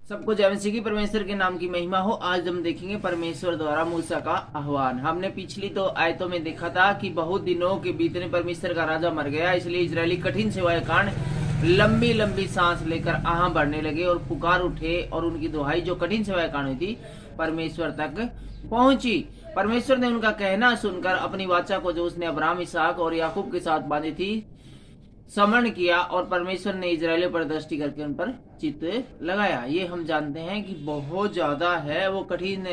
सबको जय मसीह की। परमेश्वर के नाम की महिमा हो। आज हम देखेंगे परमेश्वर द्वारा मूसा का आह्वान। हमने पिछली तो आयतों में देखा था कि बहुत दिनों के बीतने परमेश्वर का राजा मर गया, इसलिए इजरायली कठिन सेवाएं कांड लंबी लंबी सांस लेकर आहा बढ़ने लगे और पुकार उठे, और उनकी दुहाई जो कठिन सेवाएं कांड हुई थी परमेश्वर तक पहुंची। परमेश्वर ने उनका कहना सुनकर अपनी वाचा को जो उसने अब्राहम, इसहाक और याकूब के साथ बांधी थी स्मरण किया, और परमेश्वर ने इजरायलियों पर दृष्टि करके उन पर चित्त लगाया। ये हम जानते हैं कि बहुत ज्यादा है वो कठिन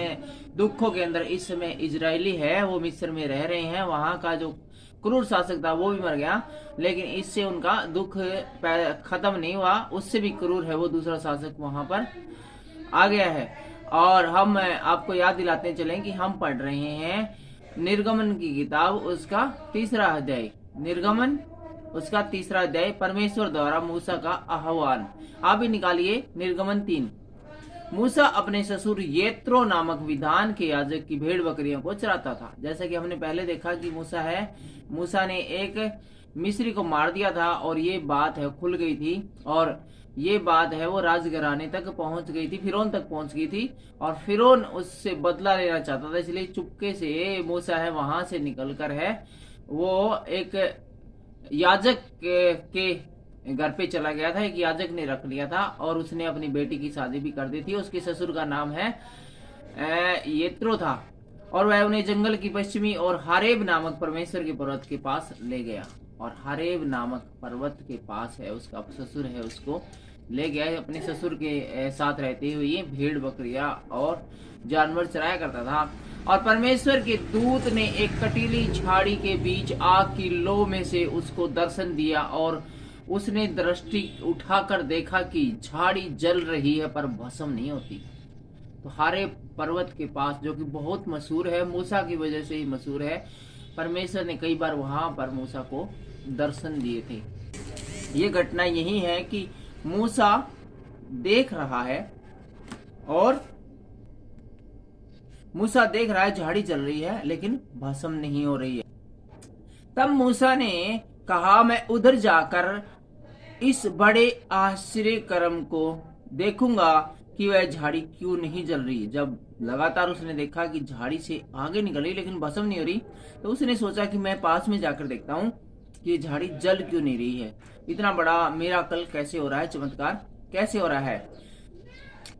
दुखों के अंदर इस समय इजरायली है। वो मिस्र में रह रहे हैं, वहां का जो क्रूर शासक था वो भी मर गया, लेकिन इससे उनका दुख खत्म नहीं हुआ। उससे भी क्रूर है वो दूसरा शासक वहां पर आ गया है। और हम आपको याद दिलाते चलें कि हम पढ़ रहे हैं निर्गमन की किताब, उसका 3रा अध्याय। निर्गमन उसका 3रा अध्याय, परमेश्वर द्वारा मूसा का आह्वान। आप भी निकालिए निर्गमन 3। मूसा अपने ससुर येत्रो नामक विधान के याजक की भेड़ बकरियों को चराता था। जैसा कि हमने पहले देखा कि मूसा ने एक मिस्री को मार दिया था, और ये बात है खुल गई थी, और ये बात है वो राजघराने तक पहुंच गई थी, फिरौन तक पहुंच गई थी, और फिरौन उससे बदला लेना चाहता था। इसलिए चुपके से मूसा है वहां से निकल कर है वो एक याजक के घर पे चला गया था। एक याजक ने रख लिया था, और उसने अपनी बेटी की शादी भी कर दी थी। उसके ससुर का नाम है येत्रो था, और वह उन्हें जंगल की पश्चिमी और हारेब नामक परमेश्वर के पर्वत के पास ले गया। और हारेब नामक पर्वत के पास है उसका ससुर है, उसको ले गया। अपने ससुर के साथ रहते हुए भेड़ बकरियां और जानवर चराया करता था। और परमेश्वर के दूत ने एक कटीली झाड़ी के बीच आग की लो में से उसको दर्शन दिया, और उसने दृष्टि उठाकर देखा कि झाड़ी जल रही है पर भस्म नहीं होती। तो हारे पर्वत के पास, जो कि बहुत मशहूर है, मूसा की वजह से ही मशहूर है, परमेश्वर ने कई बार वहां पर मूसा को दर्शन दिए थे। ये घटना यही है कि मूसा देख रहा है, और मूसा देख रहा है झाड़ी जल रही है लेकिन भस्म नहीं हो रही है। तब मूसा ने कहा, मैं उधर जाकर इस बड़े आश्चर्य कर्म को देखूंगा कि वह झाड़ी क्यों नहीं जल रही। जब लगातार उसने देखा कि झाड़ी से आगे निकल रही लेकिन भस्म नहीं हो रही, तो उसने सोचा कि मैं पास में जाकर देखता हूँ कि झाड़ी जल क्यों नहीं रही है। इतना बड़ा मिराकल कैसे हो रहा है, चमत्कार कैसे हो रहा है।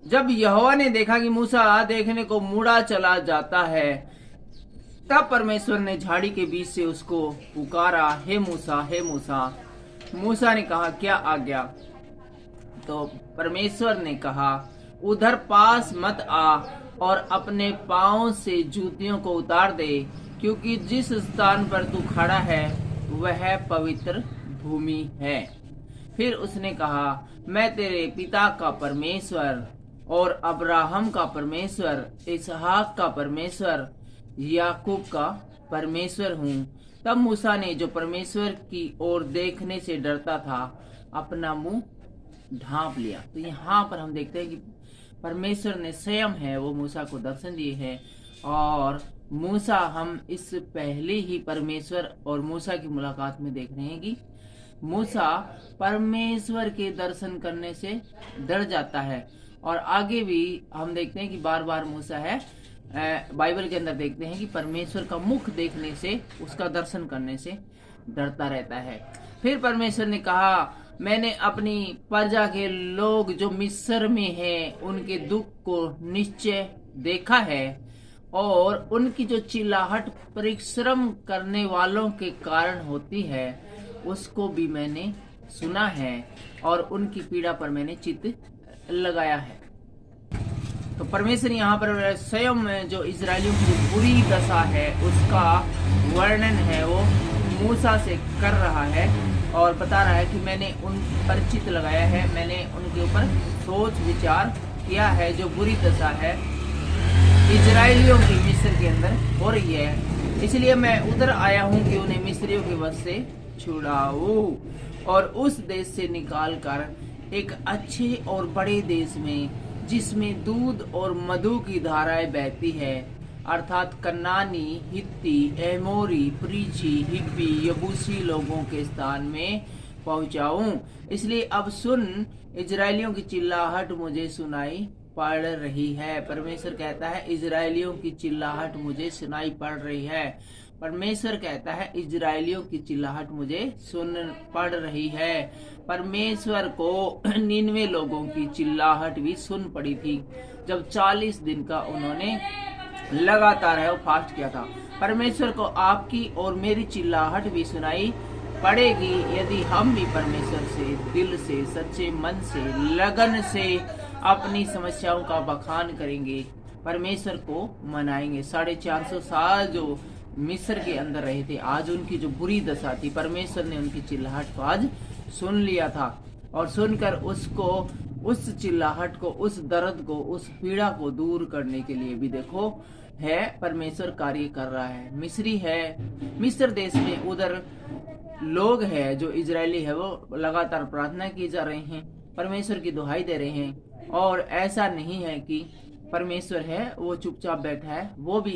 जब यहोवा ने देखा कि मूसा देखने को मुड़ा चला जाता है, तब परमेश्वर ने झाड़ी के बीच से उसको पुकारा, हे मूसा, हे मूसा। मूसा ने कहा, क्या आज्ञा? तो परमेश्वर ने कहा, उधर पास मत आ, और अपने पांव से जूतियों को उतार दे, क्योंकि जिस स्थान पर तू खड़ा है वह पवित्र भूमि है। फिर उसने कहा, मैं तेरे पिता का परमेश्वर और अब्राहम का परमेश्वर, इसहाक का परमेश्वर, याकूब का परमेश्वर हूँ। तब मूसा ने, जो परमेश्वर की ओर देखने से डरता था, अपना मुंह ढांप लिया। तो यहाँ पर हम देखते हैं कि परमेश्वर ने स्वयं है वो मूसा को दर्शन दिए हैं। और मूसा, हम इस पहले ही परमेश्वर और मूसा की मुलाकात में देख रहे हैं कि मूसा परमेश्वर के दर्शन करने से डर जाता है। और आगे भी हम देखते हैं कि बार बार मूसा है बाइबल के अंदर देखते हैं कि परमेश्वर का मुख देखने से, उसका दर्शन करने से डरता रहता है। फिर परमेश्वर ने कहा, मैंने अपनी प्रजा के लोग जो मिस्र में हैं उनके दुख को निश्चय देखा है, और उनकी जो चिल्लाहट परिश्रम करने वालों के कारण होती है उसको भी मैंने सुना है, और उनकी पीड़ा पर मैंने चित्त लगाया है। तो परमेश्वर यहाँ पर स्वयं जो इजरायलियों की बुरी दशा है उसका वर्णन है वो मूसा से कर रहा है, और बता रहा है कि मैंने उन पर चित्त लगाया है, मैंने उनके ऊपर सोच विचार किया है। जो बुरी दशा है इजरायलियों की मिस्र के अंदर हो रही है, इसलिए मैं उधर आया हूँ कि उन्हें मिस्रियों के वश से छुड़ाऊं, और उस देश से निकाल कर एक अच्छे और बड़े देश में, जिसमें दूध और मधु की धाराएं बहती है, अर्थात कनानी, हित्ती, एमोरी, परिजी, हिब्बी, यबूसी लोगों के स्थान में पहुंचाऊं। इसलिए अब सुन इजरायलियों की चिल्लाहट मुझे सुनाई पड़ रही है। परमेश्वर कहता है इजरायलियों की चिल्लाहट मुझे सुनाई पड़ रही है। परमेश्वर कहता है इजरायलियों की चिल्लाहट मुझे सुन पड़ रही है। परमेश्वर को 99 लोगों की चिल्लाहट भी सुन पड़ी थी जब 40 दिन का उन्होंने लगातार है वो फास्ट किया था। परमेश्वर को आपकी और मेरी चिल्लाहट भी सुनाई पड़ेगी यदि हम भी परमेश्वर से दिल से, सच्चे मन से, लगन से अपनी समस्याओं का बखान करेंगे, परमेश्वर को मनाएंगे। 450 साल जो मिस्र के अंदर रहे थे, आज उनकी जो बुरी दशा थी, परमेश्वर ने उनकी चिल्लाहट को आज सुन लिया था और सुनकर उसको, उस चिल्लाहट को, उस दर्द को, उस पीड़ा को दूर करने के लिए भी देखो है परमेश्वर कार्य कर रहा है। मिस्री है, मिस्र देश में उधर लोग हैं जो इजरायली है, वो लगातार प्रार्थना की जा रहे हैं, परमेश्वर की दुहाई दे रहे हैं। और ऐसा नहीं है कि परमेश्वर है वो चुपचाप बैठा है, वो भी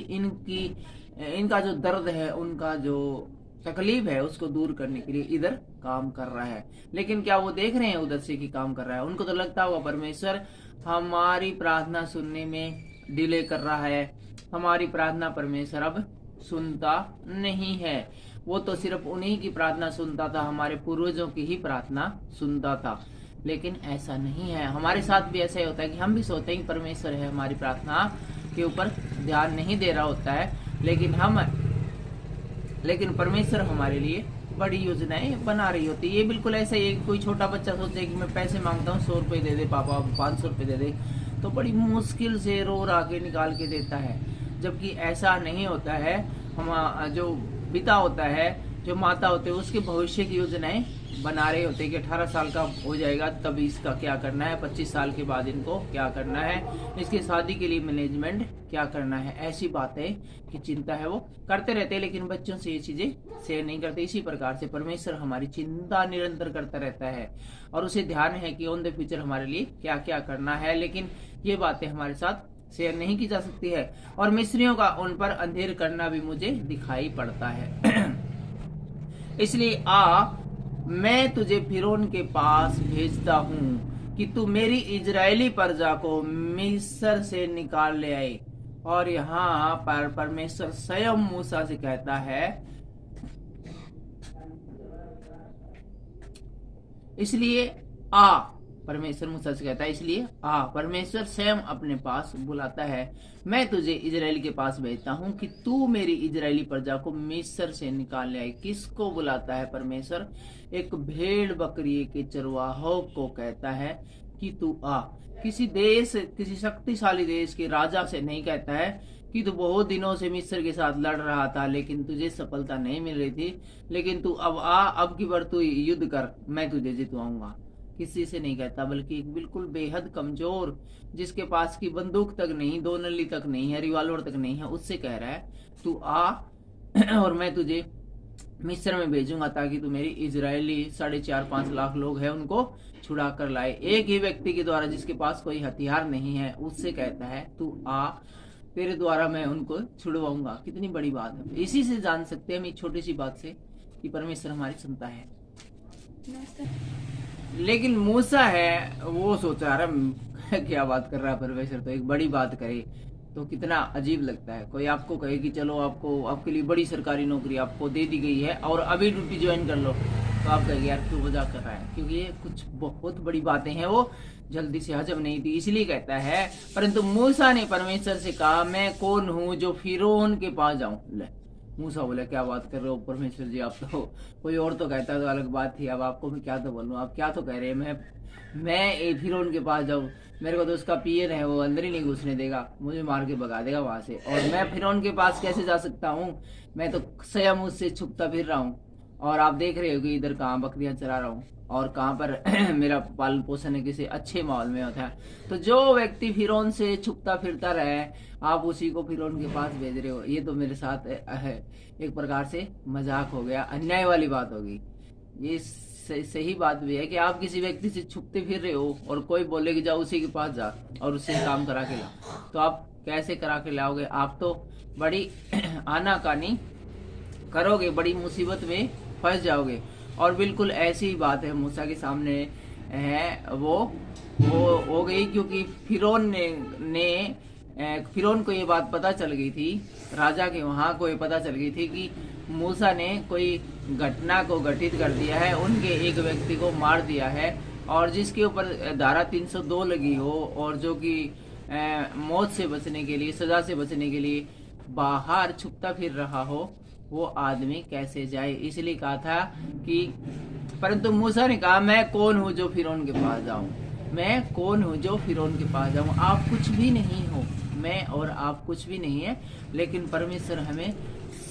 इनका जो दर्द है, उनका जो तकलीफ है, उसको दूर करने के लिए इधर काम कर रहा है। लेकिन क्या वो देख रहे हैं उधर से कि काम कर रहा है? उनको तो लगता होगा परमेश्वर हमारी प्रार्थना सुनने में डिले कर रहा है, हमारी प्रार्थना परमेश्वर अब सुनता नहीं है। वो तो सिर्फ उन्हीं की प्रार्थना सुनता था, हमारे पूर्वजों की ही प्रार्थना सुनता था। लेकिन ऐसा नहीं है, हमारे साथ भी ऐसा ही होता है कि हम भी सोचते हैं कि परमेश्वर है हमारी प्रार्थना के ऊपर ध्यान नहीं दे रहा होता है, लेकिन परमेश्वर हमारे लिए बड़ी योजनाएं बना रही होती है। ये बिल्कुल ऐसा ही, कोई छोटा बच्चा सोचे कि मैं पैसे मांगता हूँ, 100 रुपए दे दे पापा, 500 रुपए दे दे, तो बड़ी मुश्किल से रो रा के निकाल के देता है। जबकि ऐसा नहीं होता है। हम जो पिता होता है, जो माता होते हैं, उसके भविष्य की योजनाएं बना रहे होते हैं कि 18 साल का हो जाएगा तब इसका क्या करना है, 25 साल के बाद इनको क्या करना है, इसकी शादी के लिए मैनेजमेंट क्या करना है। ऐसी बातें की चिंता है वो करते रहते हैं, लेकिन बच्चों से ये चीजें शेयर नहीं करते। इसी प्रकार से परमेश्वर हमारी चिंता निरंतर करता रहता है और उसे ध्यान है कि ऑन द फ्यूचर हमारे लिए क्या क्या करना है, लेकिन ये बातें हमारे साथ शेयर नहीं की जा सकती है। और मिस्रियों का उन पर अंधेर करना भी मुझे दिखाई पड़ता है। इसलिए मैं तुझे फिरौन के पास भेजता हूँ कि तू मेरी इजरायली प्रजा को मिस्र से निकाल ले आए। और यहाँ पर परमेश्वर स्वयं मूसा से कहता है, इसलिए परमेश्वर मूसा से कहता है, इसलिए परमेश्वर स्वयं अपने पास बुलाता है, मैं तुझे इजराइल के पास भेजता हूँ कि तू मेरी इजरायली प्रजा को मिस्र से निकाल ले आए। किसको बुलाता है परमेश्वर? एक भेड़ बकरी के चरवाहों को कहता है कि तू आ। किसी शक्तिशाली देश के राजा से नहीं कहता है कि तू बहुत दिनों से मिस्र के साथ लड़ रहा था लेकिन तुझे सफलता नहीं मिल रही थी, लेकिन तू अब अब की बार तू युद्ध कर, मैं तुझे जितवाऊंगा। किसी से नहीं कहता, बल्कि एक बिल्कुल बेहद कमजोर, जिसके पास की बंदूक तक नहीं, 2 नली तक नहीं है, रिवॉल्वर तक नहीं है, उससे कह रहा है तू आ और मैं तुझे मिस्र में भेजूंगा ताकि तू मेरी इजरायली 4.5-5 लाख लोग हैं उनको छुड़ा कर लाए। एक ही व्यक्ति के द्वारा, जिसके पास कोई हथियार नहीं है, उससे कहता है तू आ, तेरे द्वारा मैं उनको छुड़वाऊंगा। कितनी बड़ी बात है। इसी से जान सकते हैं हम, एक छोटी सी बात से, कि परमेश्वर हमारी सुनता है। लेकिन मूसा है वो सोचा रहा क्या बात कर रहा है परमेश्वर, तो एक बड़ी बात करे तो कितना अजीब लगता है। कोई आपको कहे कि चलो आपके लिए बड़ी सरकारी नौकरी आपको दे दी गई है और अभी ड्यूटी ज्वाइन कर लो, तो आप कहेंगे यार क्यों मजाक कर रहा है, क्योंकि ये कुछ बहुत बड़ी बातें हैं, वो जल्दी से हजम नहीं थी, इसलिए कहता है। परंतु मूसा ने परमेश्वर से कहा, मैं कौन हूँ जो फिरौन के पास जाऊं। मूसा बोला क्या बात कर रहे हो परमेश्वर जी, आप तो कोई और तो कहता तो अलग बात थी, अब आपको मैं क्या तो बोलूं, आप क्या तो कह रहे हैं मैं फिरौन के पास जाऊं, मेरे को तो उसका पीएन है, वो अंदर ही नहीं घुसने देगा, मुझे मार के भगा देगा वहां से, और मैं फिरौन के पास कैसे जा सकता हूँ, मैं तो स्वयं उससे छुपता फिर रहा हूँ, और आप देख रहे हो कि इधर कहाँ बकरियां चरा रहा हूँ और कहाँ पर मेरा पालन पोषण किसी अच्छे माहौल में होता है। तो जो व्यक्ति फिरौन से छुपता फिरता रहे, आप उसी को फिरौन के पास भेज रहे हो। ये तो मेरे साथ एक प्रकार से मजाक हो गया, अन्याय वाली बात होगी। ये सही बात भी है कि आप किसी व्यक्ति से छुपते फिर रहे हो और कोई बोले कि जाओ उसी के पास जा और उससे काम करा के ला, तो आप कैसे करा के लाओगे? आप तो बड़ी आनाकानी करोगे, बड़ी मुसीबत में फंस जाओगे। और बिल्कुल ऐसी बात है मूसा के सामने है वो हो गई, क्योंकि फिरौन को ये बात पता चल गई थी, राजा के वहां को ये पता चल गई थी कि मूसा ने कोई घटना को घटित कर दिया है, उनके एक व्यक्ति को मार दिया है, और जिसके ऊपर धारा 302 लगी हो, और जो कि मौत से बचने के लिए, सजा से बचने के लिए बाहर छुपता फिर रहा हो, वो आदमी कैसे जाए। इसलिए कहा था कि, परंतु मूसा ने कहा, मैं कौन हूँ जो फिरौन के पास जाऊं, मैं कौन हूँ जो फिरौन के पास जाऊं, आप कुछ भी नहीं हो, मैं और आप कुछ भी नहीं है, लेकिन परमेश्वर हमें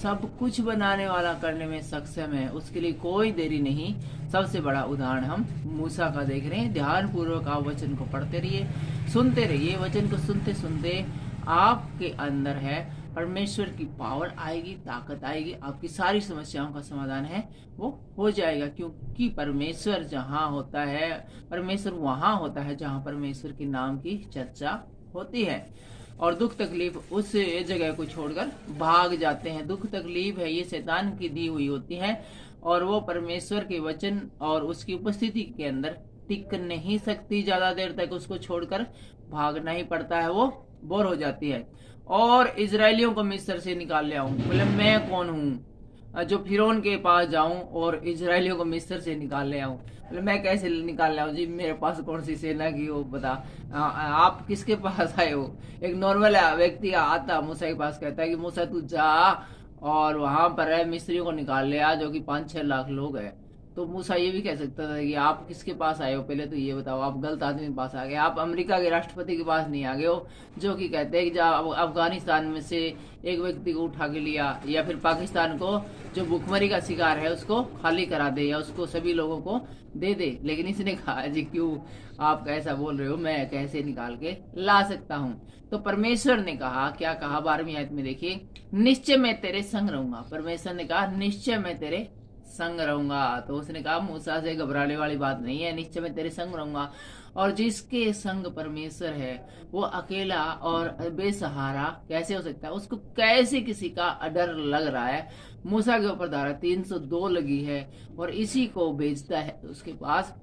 सब कुछ बनाने वाला, करने में सक्षम है, उसके लिए कोई देरी नहीं। सबसे बड़ा उदाहरण हम मूसा का देख रहे हैं। ध्यान पूर्वक आप वचन को पढ़ते रहिए, सुनते रहिए, वचन को सुनते सुनते आपके अंदर है परमेश्वर की पावर आएगी, ताकत आएगी, आपकी सारी समस्याओं का समाधान है वो हो जाएगा। क्योंकि परमेश्वर जहाँ होता है, परमेश्वर वहां होता है जहाँ परमेश्वर के नाम की चर्चा होती है, और दुख तकलीफ उस जगह को छोड़कर भाग जाते हैं। दुख तकलीफ है ये शैतान की दी हुई होती है, और वो परमेश्वर के वचन और उसकी उपस्थिति के अंदर टिक नहीं सकती, ज्यादा देर तक उसको छोड़कर भागना ही पड़ता है, वो बोर हो जाती है। और इजरायलियों को मिस्र से निकाल ले आऊं, बोले मैं कौन हूँ जो फिरौन के पास जाऊं और इजरायलियों को मिस्र से निकाल ले आऊं, बोले मैं कैसे निकाल ले आऊं जी, मेरे पास कौन सी सेना की हो, बता आप किसके पास आए हो। एक नॉर्मल व्यक्ति आता मूसा के पास, कहता है कि मूसा तू जा और वहां पर है मिस्रियों को निकाल ले आ, जो कि 5-6 लाख लोग है। तो मूसा ये भी कह सकता था कि आप किसके पास आए हो, पहले तो ये बताओ, आप गलत आदमी के पास आ गए, आप अमेरिका के राष्ट्रपति के पास नहीं आ गए हो, जो कि कहते हैं कि जब अफगानिस्तान में से एक व्यक्ति को उठा के लिया, या फिर पाकिस्तान को जो भुखमरी का शिकार है उसको खाली करा दे, या उसको सभी लोगों को दे दे। लेकिन इसने कहा जी क्यों आप कैसा बोल रहे हो, मैं कैसे निकाल के ला सकता हूँ। तो परमेश्वर ने कहा, क्या कहा 12वीं आयत में देखिए, निश्चय मैं तेरे संग रहूंगा। परमेश्वर ने कहा निश्चय मैं तेरे संग रहूंगा। तो उसने कहा मूसा से घबराने वाली बात नहीं है, निश्चय मैं तेरे संग रहूंगा। और जिसके संग परमेश्वर है वो अकेला और बेसहारा कैसे हो सकता है, उसको कैसे किसी का डर लग रहा है। मूसा के ऊपर धारा 302 लगी है, और इसी को भेजता है उसके पास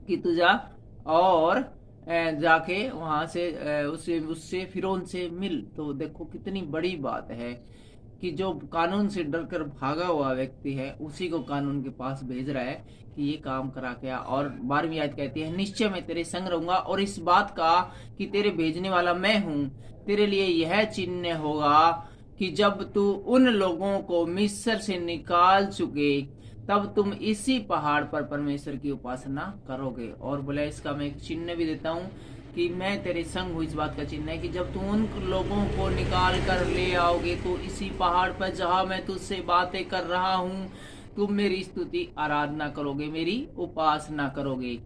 कि तू जा और जाके वहां से उससे फिरौन से मिल। तो देखो कितनी बड़ी बात है कि जो कानून से डरकर भागा हुआ व्यक्ति है उसी को कानून के पास भेज रहा है कि ये काम करा क्या। और 12वीं आयत कहती है निश्चय मैं तेरे संग रहूंगा, और इस बात का कि तेरे भेजने वाला मैं हूँ, तेरे लिए यह चिन्ह होगा कि जब तू उन लोगों को मिस्र से निकाल चुके तब तुम इसी पहाड़ पर परमेश्वर की उपासना करोगे। और बोला इसका मैं एक चिन्ह भी देता हूँ कि मैं तेरे संग हूँ। इस बात का चिन्ह है कि जब तुम उन लोगों को निकाल कर ले आओगे तो इसी पहाड़ पर जहाँ मैं तुझसे बातें कर रहा हूँ तुम मेरी स्तुति आराधना करोगे, मेरी उपासना करोगे।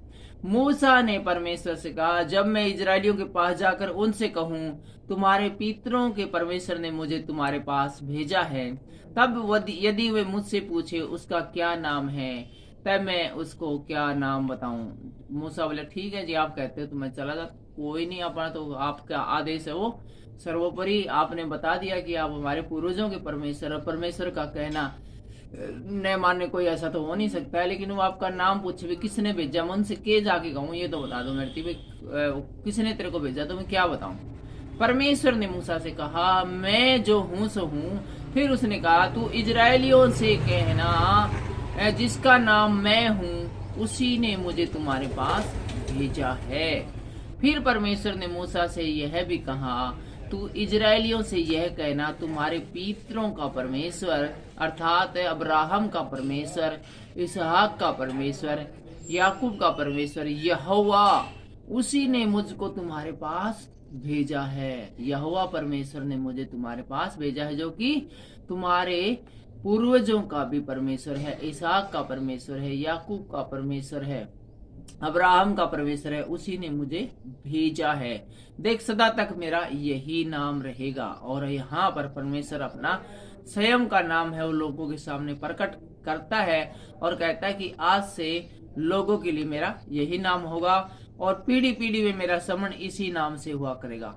मूसा ने परमेश्वर से कहा, जब मैं इजरायलियों के पास जाकर उनसे कहूँ तुम्हारे पितरों के परमेश्वर ने मुझे तुम्हारे पास भेजा है, तब यदि वे मुझसे पूछे उसका क्या नाम है, तब मैं उसको क्या नाम बताऊं। मूसा बोले ठीक है जी, आप कहते हो तो मैं चला जाता, कोई नहीं, अपना तो आपका आदेश है वो सर्वोपरि। आपने बता दिया कि आप हमारे पूर्वजों के परमेश्वर, और परमेश्वर का कहना न मानने कोई ऐसा तो हो नहीं सकता है। लेकिन वो आपका नाम पूछे भी किसने भेजा, मैं उनसे के जाके कहूँ ये तो बता दो मेरे, किसने तेरे को भेजा, तो मैं क्या बताऊं। परमेश्वर ने मूसा से कहा मैं जो हूँ सो हूँ। फिर उसने कहा तू इजरायलियों से कहना जिसका नाम मैं हूँ उसी ने मुझे तुम्हारे पास भेजा है। फिर परमेश्वर ने मूसा से यह भी कहा तू इजरायलियों से यह कहना तुम्हारे पितरों का परमेश्वर अर्थात अब्राहम का परमेश्वर, इसहाक का परमेश्वर, याकूब का परमेश्वर यहोवा उसी ने मुझको तुम्हारे पास भेजा है। यहोवा परमेश्वर ने मुझे तुम्हारे पास भेजा है, जो कि तुम्हारे पूर्वजों का भी परमेश्वर है, इसहाक का परमेश्वर है, याकूब का परमेश्वर है, अब्राहम का परमेश्वर है, उसी ने मुझे भेजा है। देख सदा तक मेरा यही नाम रहेगा। और यहाँ पर परमेश्वर अपना स्वयं का नाम है वो लोगों के सामने प्रकट करता है और कहता है कि आज से लोगों के लिए मेरा यही नाम होगा और पीढ़ी पीढ़ी में मेरा स्मरण इसी नाम से हुआ करेगा।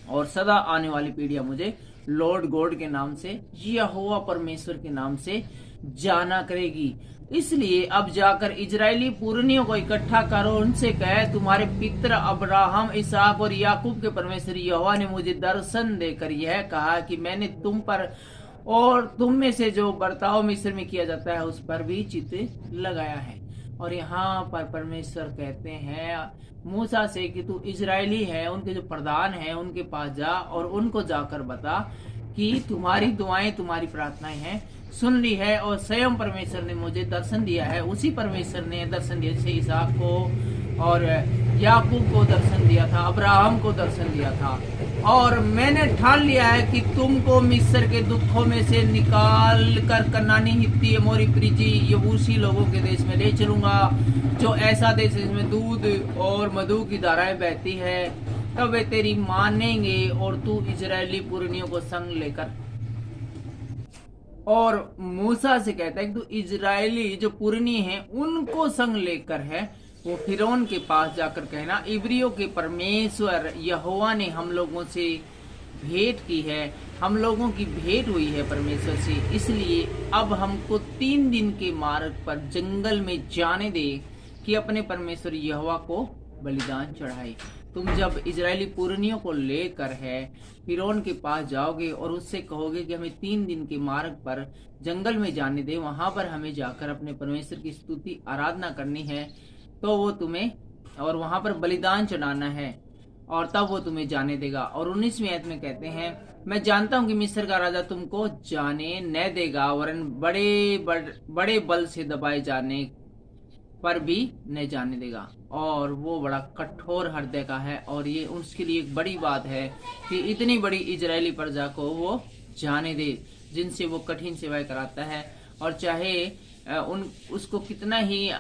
और सदा आने वाली पीढ़ियां मुझे लॉर्ड गॉड के नाम से, यहोवा परमेश्वर के नाम से जाना करेगी। इसलिए अब जाकर इजरायली पुरनियों को इकट्ठा करो, उनसे कहे तुम्हारे पितर अब्राहम, इसहाक और याकूब के परमेश्वर यहोवा ने मुझे दर्शन देकर यह कहा कि मैंने तुम पर और तुम में से जो बर्ताव मिस्र में किया जाता है उस पर भी चित्त लगाया है। और यहाँ पर परमेश्वर कहते हैं मूसा से कि तू इजरायली है, उनके जो प्रधान है उनके पास जा और उनको जाकर बता कि तुम्हारी दुआएं, तुम्हारी प्रार्थनाएं हैं सुन ली है, और स्वयं परमेश्वर ने मुझे दर्शन दिया है। उसी परमेश्वर ने दर्शन दिया जैसे इसहाक को और याकूब को दर्शन दिया था, अब्राहम को दर्शन दिया था। और मैंने ठान लिया है कि तुमको मिस्र के दुखों में से निकाल कर कनानी, हित्ती, एमोरी, परिज्जी, यबूसी लोगों के देश में ले चलूंगा, जो ऐसा देश जिसमें दूध और मधु की धाराएं बहती है। तब वे तेरी मानेंगे और तू इजरायली पुरनियों को संग लेकर। और मूसा से कहता है कि तू इजरायली जो पुरनी हैं उनको संग लेकर है वो फिरौन के पास जाकर कहना, इब्रियों के परमेश्वर यहोवा ने हम लोगों से भेंट की है, हम लोगों की भेंट हुई है परमेश्वर से, इसलिए अब हमको 3 दिन के मार्ग पर जंगल में जाने दे कि अपने परमेश्वर यहोवा को बलिदान चढ़ाए। तुम जब इजरायली पुरनियों को लेकर है फिरौन के पास जाओगे और उससे कहोगे कि हमें 3 दिन के मार्ग पर जंगल में जाने दे, वहां पर हमें जाकर अपने परमेश्वर की स्तुति आराधना करनी है, तो वो तुम्हें और वहां पर बलिदान चढ़ाना है और तब वो तुम्हें जाने देगा। और 19वीं आयत में कहते हैं, मैं जानता हूं कि मिस्र का राजा तुमको जाने न देगा, वरन बड़े बल से दबाए जाने पर भी न जाने देगा। और वो बड़ा कठोर हृदय का है, और ये उसके लिए एक बड़ी बात है कि इतनी बड़ी इजरायली प्रजा को वो जाने दे जिनसे वो कठिन सेवाएं कराता है। और चाहे उसको कितना ही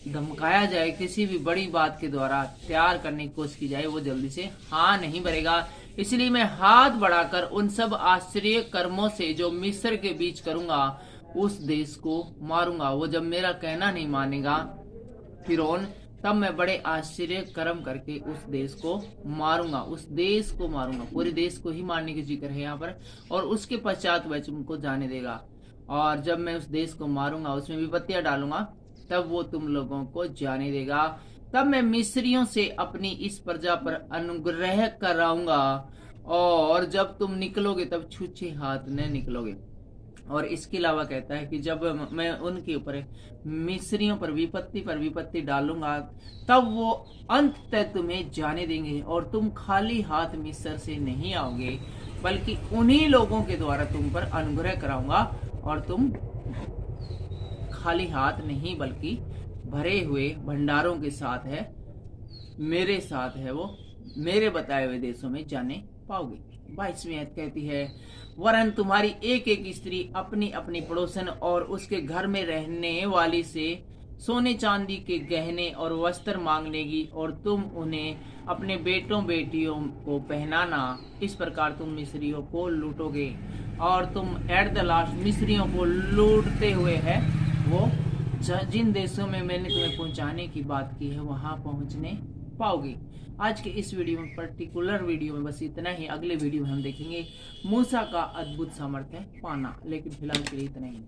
धमकाया जाए, किसी भी बड़ी बात के द्वारा तैयार करने की कोशिश की जाए, वो जल्दी से हाँ नहीं भरेगा। इसलिए मैं हाथ बढ़ाकर उन सब आश्चर्य कर्मों से जो मिस्र के बीच करूंगा उस देश को मारूंगा। वो जब मेरा कहना नहीं मानेगा फिरौन, तब मैं बड़े आश्चर्य कर्म करके उस देश को मारूंगा, उस देश को मारूंगा। पूरे देश को ही मारने की जिक्र है यहाँ पर। और उसके पश्चात वह तुमको जाने देगा, और जब मैं उस देश को मारूंगा उसमें विपत्तियां डालूंगा, तब वो तुम लोगों को जाने देगा। तब मैं मिस्रियों से अपनी इस प्रजा पर अनुग्रह कराऊंगा, और जब तुम निकलोगे तब छूछे हाथ न निकलोगे। और इसके अलावा कहता है कि जब मैं उनके ऊपर मिस्रियों पर विपत्ति डालूंगा, तब वो अंत तक तुम्हें जाने देंगे, और तुम खाली हाथ मिस्र से नहीं आओगे, बल्कि उन्हीं लोगों के द्वारा तुम पर अनुग्रह कराऊंगा, और तुम खाली हाथ नहीं बल्कि भरे हुए भंडारों के साथ है, मेरे साथ है, वो मेरे बताए हुए देशों में जाने पाओगे। 22वीं आयत कहती है, वरन तुम्हारी एक एक स्त्री अपनी अपनी पड़ोसन और उसके घर में रहने वाली से सोने चांदी के गहने और वस्त्र मांग लेगी, और तुम उन्हें अपने बेटों बेटियों को पहनाना। इस प्रकार तुम मिस्रियों को लूटोगे, और तुम एट द लास्ट मिस्रियों को लूटते हुए है वो जिन देशों में मैंने तुम्हें पहुंचाने की बात की है वहां पहुंचने पाओगे। आज के इस वीडियो में, पर्टिकुलर वीडियो में बस इतना ही। अगले वीडियो में हम देखेंगे मूसा का अद्भुत सामर्थ्य पाना, लेकिन फिलहाल के लिए इतना ही।